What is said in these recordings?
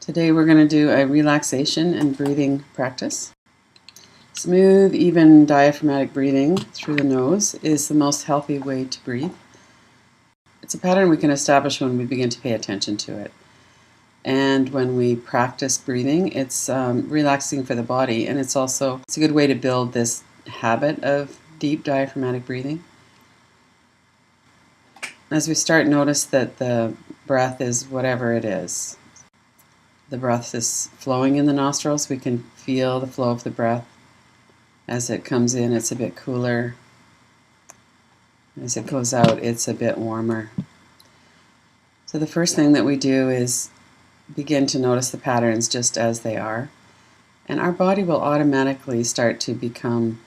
Today we're going to do a relaxation and breathing practice. Smooth, even diaphragmatic breathing through the nose is the most healthy way to breathe. It's a pattern we can establish when we begin to pay attention to it. And when we practice breathing, it's relaxing for the body, and it's a good way to build this habit of deep diaphragmatic breathing. As we start, notice that the breath is whatever it is. The breath is flowing in the nostrils. We can feel the flow of the breath. As it comes in, it's a bit cooler. As it goes out, it's a bit warmer. So the first thing that we do is begin to notice the patterns just as they are. And our body will automatically start to become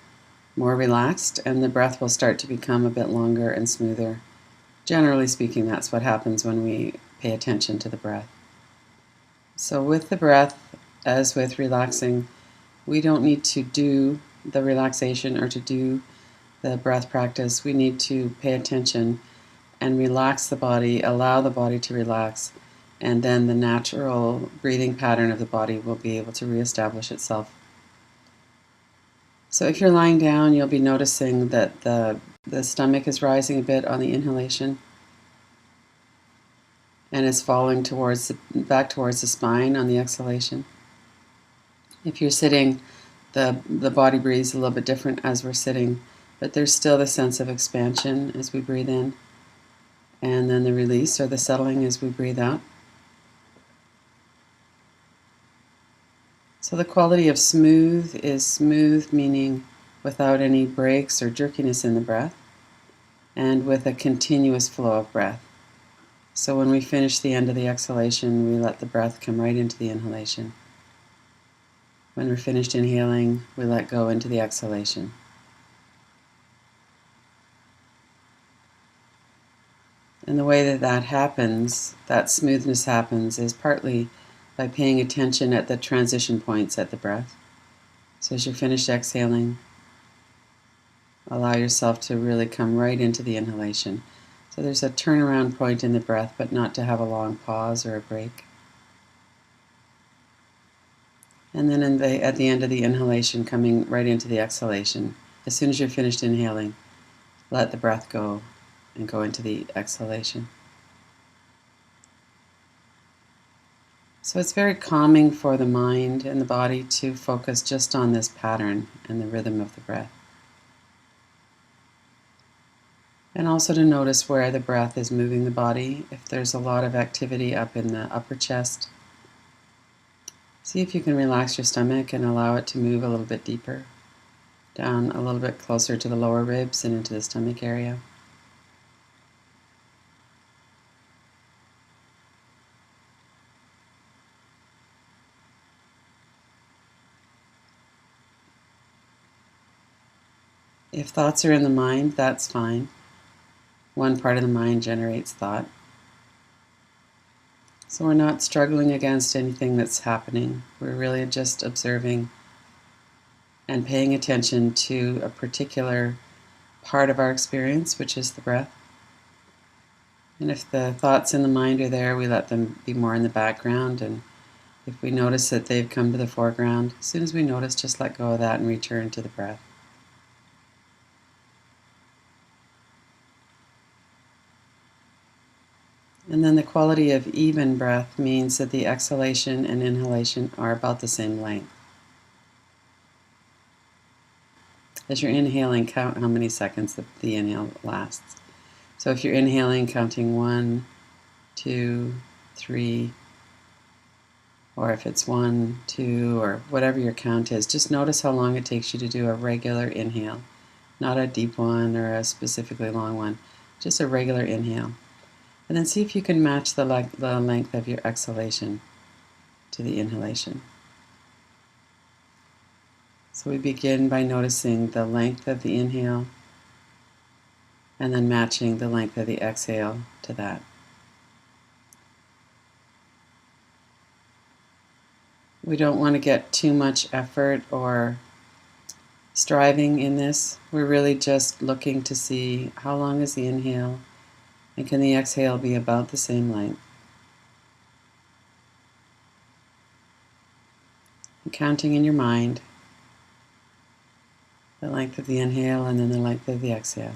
more relaxed, and the breath will start to become a bit longer and smoother. Generally speaking, that's what happens when we pay attention to the breath. So with the breath, as with relaxing, we don't need to do the relaxation or to do the breath practice. We need to pay attention and relax the body, allow the body to relax, and then the natural breathing pattern of the body will be able to reestablish itself. So if you're lying down, you'll be noticing that the stomach is rising a bit on the inhalation, and it's falling back towards the spine on the exhalation. If you're sitting, the body breathes a little bit different as we're sitting, but there's still the sense of expansion as we breathe in, and then the release or the settling as we breathe out. So the quality of smooth is smooth, meaning without any breaks or jerkiness in the breath, and with a continuous flow of breath. So when we finish the end of the exhalation, we let the breath come right into the inhalation. When we're finished inhaling, we let go into the exhalation. And the way that happens, that smoothness happens, is partly by paying attention at the transition points at the breath. So as you're finished exhaling, allow yourself to really come right into the inhalation. So there's a turnaround point in the breath, but not to have a long pause or a break. And then at the end of the inhalation, coming right into the exhalation. As soon as you're finished inhaling, let the breath go and go into the exhalation. So it's very calming for the mind and the body to focus just on this pattern and the rhythm of the breath. And also to notice where the breath is moving the body. If there's a lot of activity up in the upper chest, see if you can relax your stomach and allow it to move a little bit deeper, down a little bit closer to the lower ribs and into the stomach area. If thoughts are in the mind, that's fine. One part of the mind generates thought. So we're not struggling against anything that's happening. We're really just observing and paying attention to a particular part of our experience, which is the breath. And if the thoughts in the mind are there, we let them be more in the background. And if we notice that they've come to the foreground, as soon as we notice, just let go of that and return to the breath. And then the quality of even breath means that the exhalation and inhalation are about the same length. As you're inhaling, count how many seconds the inhale lasts. So if you're inhaling, counting 1, 2, 3, or if it's 1, 2, or whatever your count is, just notice how long it takes you to do a regular inhale. Not a deep one or a specifically long one, just a regular inhale. And then see if you can match the length of your exhalation to the inhalation. So we begin by noticing the length of the inhale and then matching the length of the exhale to that. We don't want to get too much effort or striving in this. We're really just looking to see how long is the inhale and can the exhale be about the same length. counting in your mind the length of the inhale and then the length of the exhale.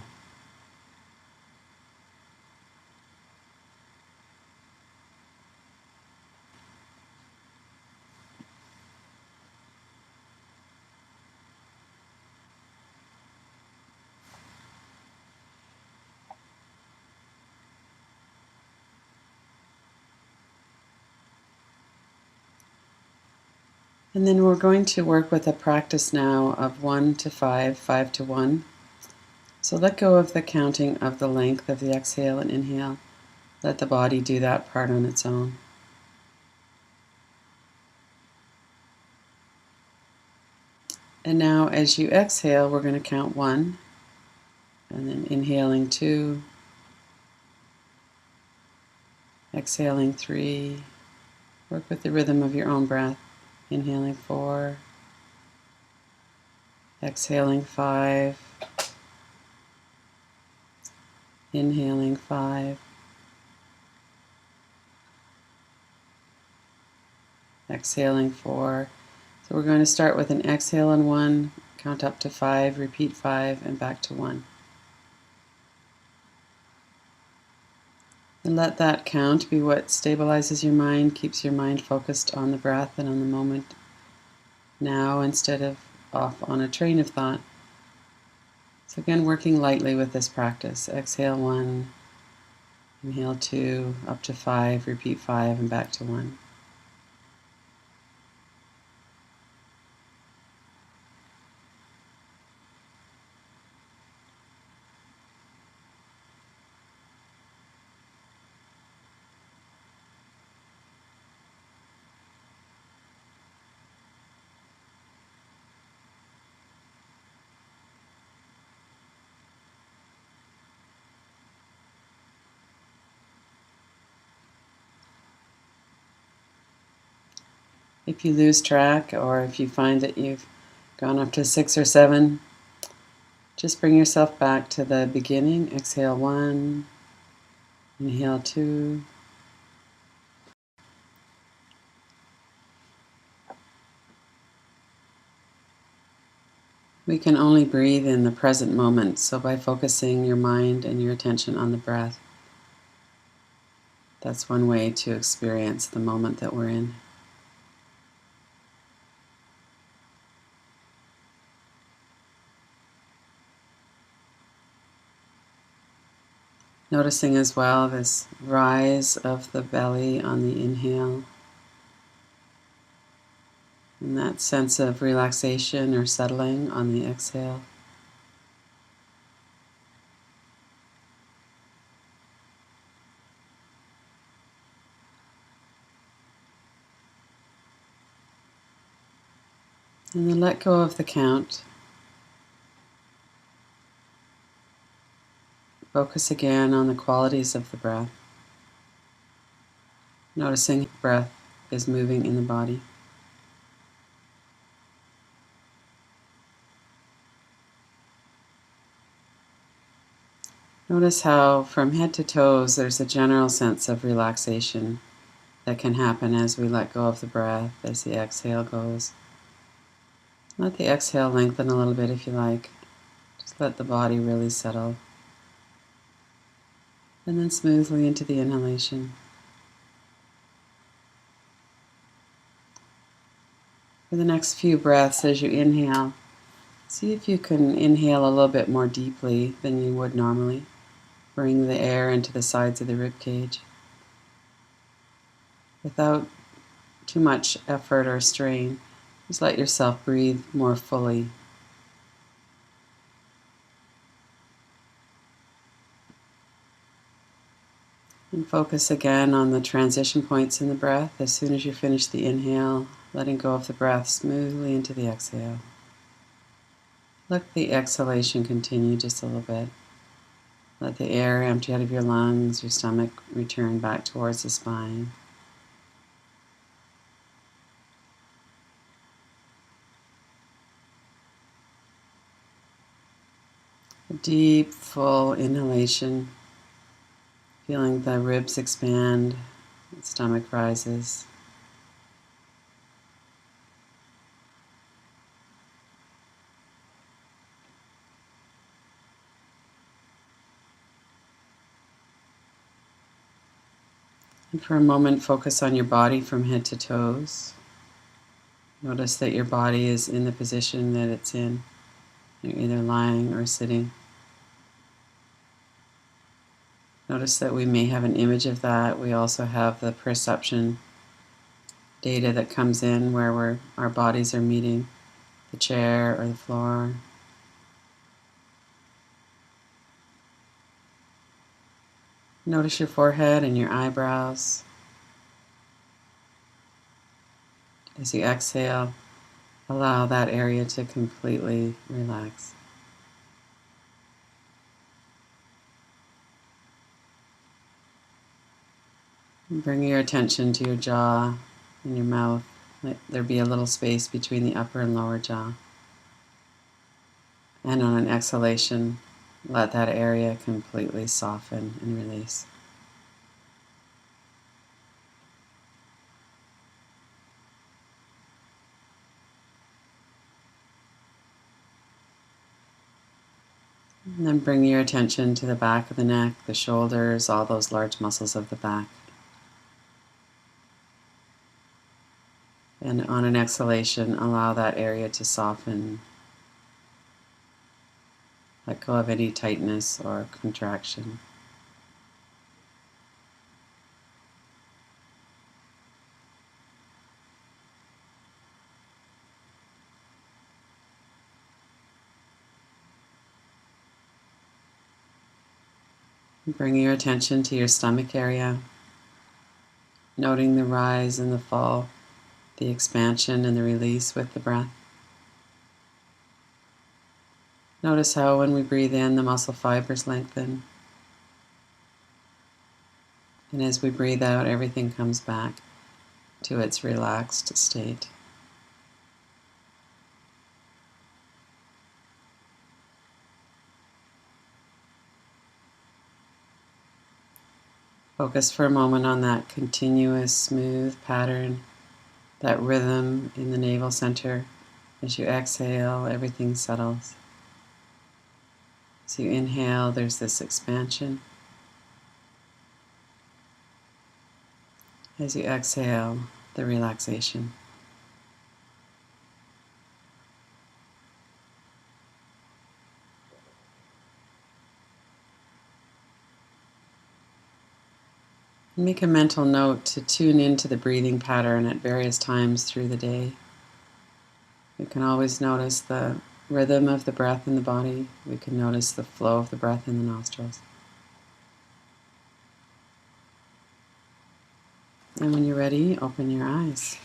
And then we're going to work with a practice now of 1 to 5, 5 to 1. So let go of the counting of the length of the exhale and inhale. Let the body do that part on its own. And now as you exhale, we're going to count 1, and then inhaling 2, exhaling 3. Work with the rhythm of your own breath. Inhaling 4, exhaling 5, inhaling 5, exhaling 4. So we're going to start with an exhale on 1, count up to 5, repeat 5, and back to 1. And let that count be what stabilizes your mind, keeps your mind focused on the breath and on the moment now instead of off on a train of thought. So again, working lightly with this practice. Exhale 1, inhale 2, up to 5, repeat 5, and back to 1. If you lose track, or if you find that you've gone up to 6 or 7, just bring yourself back to the beginning. Exhale 1, inhale 2. We can only breathe in the present moment, so by focusing your mind and your attention on the breath, that's one way to experience the moment that we're in. Noticing as well this rise of the belly on the inhale, and that sense of relaxation or settling on the exhale. And then let go of the count. Focus again on the qualities of the breath. Noticing breath is moving in the body. Notice how from head to toes there's a general sense of relaxation that can happen as we let go of the breath, as the exhale goes. Let the exhale lengthen a little bit if you like. Just let the body really settle. And then smoothly into the inhalation. For the next few breaths, as you inhale, see if you can inhale a little bit more deeply than you would normally. Bring the air into the sides of the rib cage without too much effort or strain. Just let yourself breathe more fully. And focus again on the transition points in the breath. As soon as you finish the inhale, letting go of the breath smoothly into the exhale. Let the exhalation continue just a little bit. Let the air empty out of your lungs, your stomach return back towards the spine. A deep, full inhalation. Feeling the ribs expand, the stomach rises. And for a moment, focus on your body from head to toes. Notice that your body is in the position that it's in. You're either lying or sitting. Notice that we may have an image of that. We also have the perception data that comes in where our bodies are meeting the chair or the floor. Notice your forehead and your eyebrows. As you exhale, allow that area to completely relax. Bring your attention to your jaw and your mouth. Let there be a little space between the upper and lower jaw. And on an exhalation, let that area completely soften and release. And then bring your attention to the back of the neck, the shoulders, all those large muscles of the back. And on an exhalation, allow that area to soften. Let go of any tightness or contraction. Bring your attention to your stomach area, noting the rise and the fall, the expansion and the release with the breath. Notice how when we breathe in, the muscle fibers lengthen. And as we breathe out, everything comes back to its relaxed state. Focus for a moment on that continuous, smooth pattern, that rhythm in the navel center. As you exhale, everything settles. As you inhale, there's this expansion. As you exhale, the relaxation. Make a mental note to tune into the breathing pattern at various times through the day. You can always notice the rhythm of the breath in the body. We can notice the flow of the breath in the nostrils. And when you're ready, open your eyes.